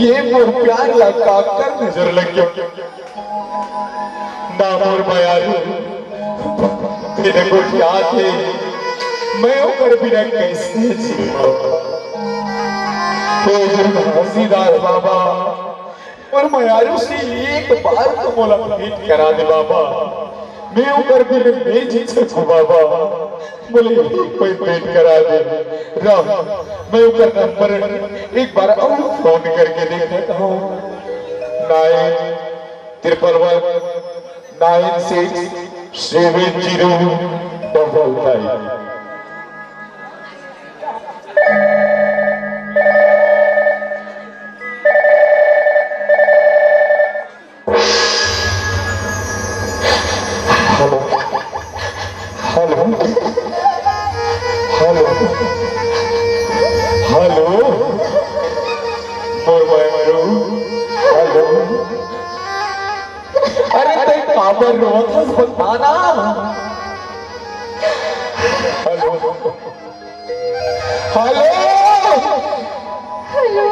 ये मोर प्यार लगा कर नजर लग गया ना मोर बयारू तेरे को याद है मैं ऊपर बिना कैसे जीवा हसीदार बाबा और मयारू से एक बार तो मुलाकात करा दे बाबा मैं ऊपर बिना मैं जी सकूं बाबा बोले कोई पेट करा दे राम मैं ऊपर नंबर एक बार और फोन करके देख लेता हूँ 933967055 हेलो हेलो हेलो मोर मरू हेलो अरे ते काबर रोत बताना हेलो हेलो हेलो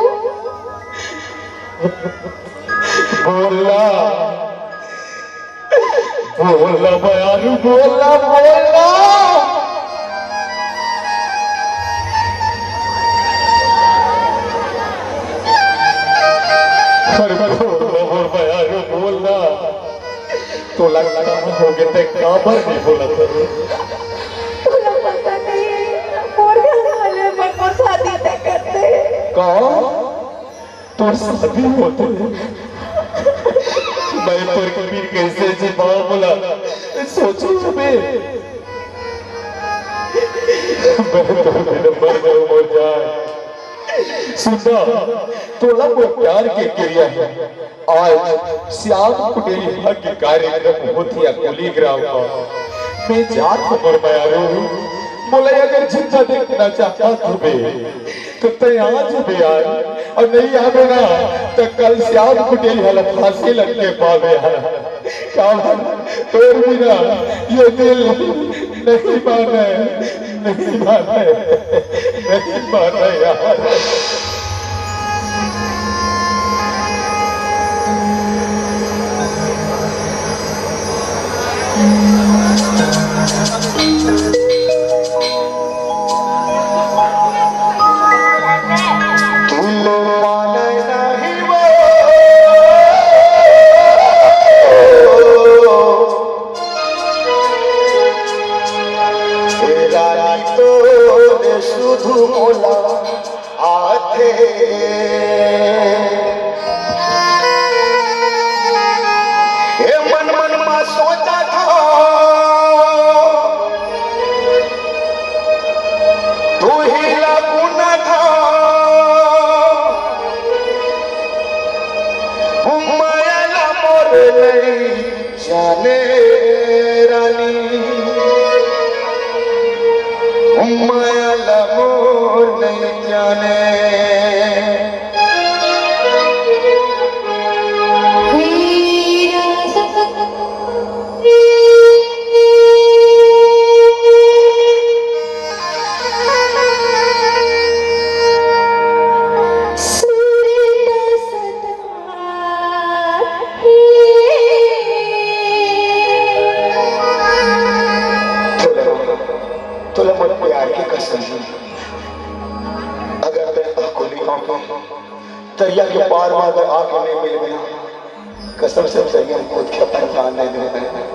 बोला बोला बयारू बोला बोला बोलना तो लगता हो गए थे काबर नहीं बोला था तुला पता नहीं और घरवाले मेरे को शादी तय करते कहा तो शादी होते मैं पर कबीर कैसे जी बोला सोचो मैं तो मर जाए सुना थोड़ा वो प्यार के क्रिया है आज श्याम कुटेरी के कार्यक्रम होती है कुलीग्राम का मैं जात पर बयारू बोले अगर जिंदा देखना चाहता तो आज भी यार और नहीं आवे ना तो कल श्याम कुटेरी हल फांसी लग के पावे तोर बिना ये दिल नहीं माने नहीं माने नहीं माने यार जाने रानी माया लगोर नहीं जाने कसम अगर मैं आपको नहीं पाऊंगा दरिया के पार में अगर आके नहीं मिल गया कसम से दरिया खुद के अपने जान नहीं देना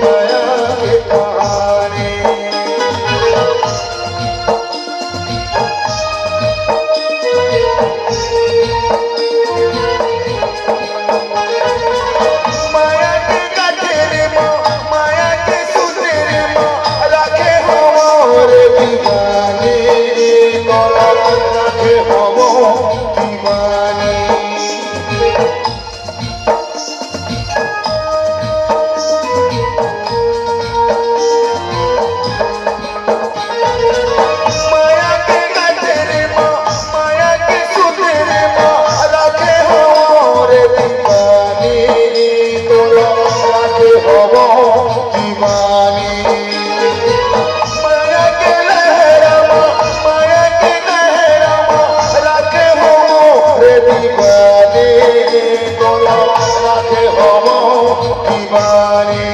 माया के कहानी माया के गठरी माया के सुंदरी रखे हो रे दीवानी रखे हो दीवानी माया के गठरी माया के सुंदरी रखे हो रे दीवानी रखे हो दीवानी माया के लहरमा रखे हो रे दीवानी रखे हो दीवानी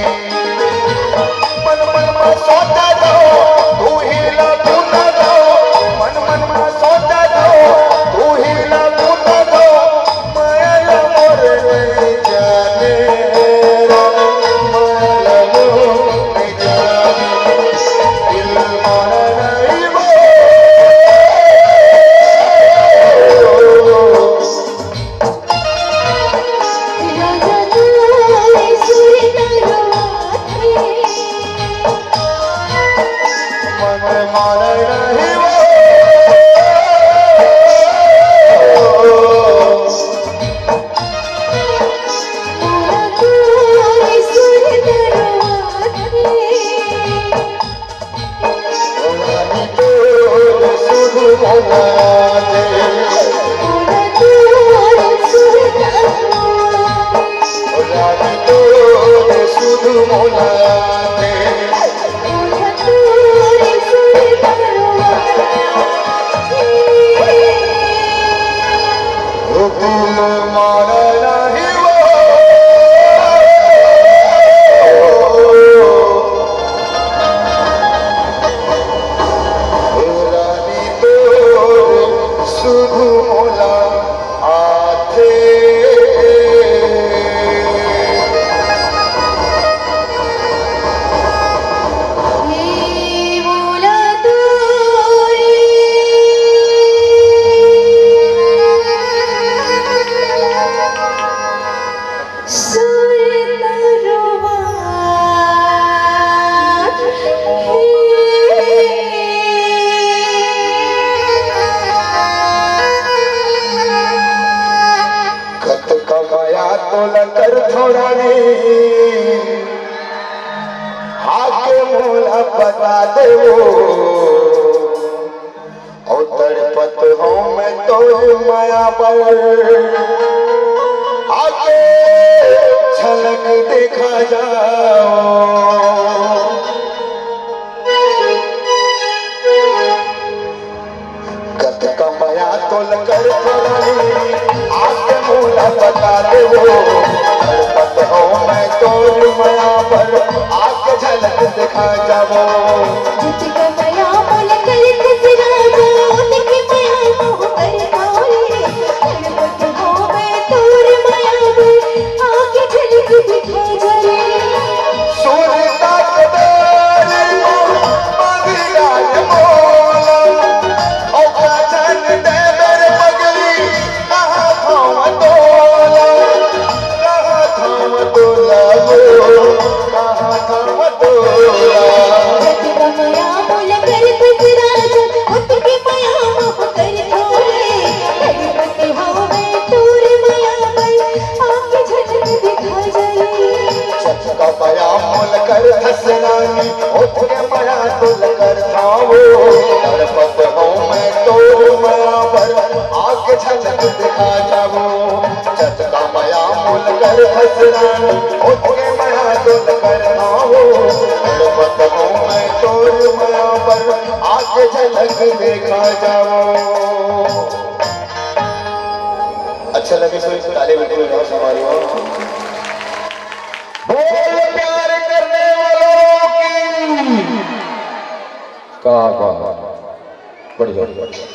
मन मन में सोचा दो तू ही लगू न दो मन मन में सोचा दो तू ही लगू न दो माया मोर नहीं जाने माया मोर नहीं जाने दिल मारा नहीं वो राजा तोरे सुर नरवाथे मन मारा नहीं वो मोरा तोरे सुर नरवाथे रानी तो सुध मोला दे मोरा तोरे सुर नरवाथे रानी तो सुध मोला दे मोरा तोरे सुर नरवाथे दिल मारा नहीं वो रानी तो सुध मोला आथे हे मोला तोरे सुर नरवाथे कत कमाया तो लकर थोड़ा ने आके मोला बता दे वो और तड़पत हूँ मैं तो माया पर आके झलक देखा जाओ कत कमाया तो लकर थोड़ा ने आके मोला बता दे वो तड़पत हूँ मैं तो माया पर आके झलक दिखा जाओ जितका मया मोल कर खसरा जान के मया मोह कर खाए तड़पत हो मैं तोर मया में आके झलक दिखा जाए सूरता के दारे मदिरा के मोला औका चन दे मेरे पगली कहाँ थाम तोला वो कहाँ थाम तोला जितका मया मोल कर खसरा जान के मया मोह कर खाए तड़पत हो मैं तोर मया में आके झलक दिखा जाए चचका पया मोल कर धसरानी उठ के पया तुल कर थावो तड़पत हूँ मैं तो माया पर आके झलक दिखा जावो चचका पया मोल कर धसरानी उठ के पया तुल कर थावो तड़पत हूँ मैं तो माया पर आके झलक दिखा जावो। अच्छा लगे सो इस ताले बैठे हुए बहुत हमारी हो बोल प्यार करने वालों की का बढ़िया बढ़िया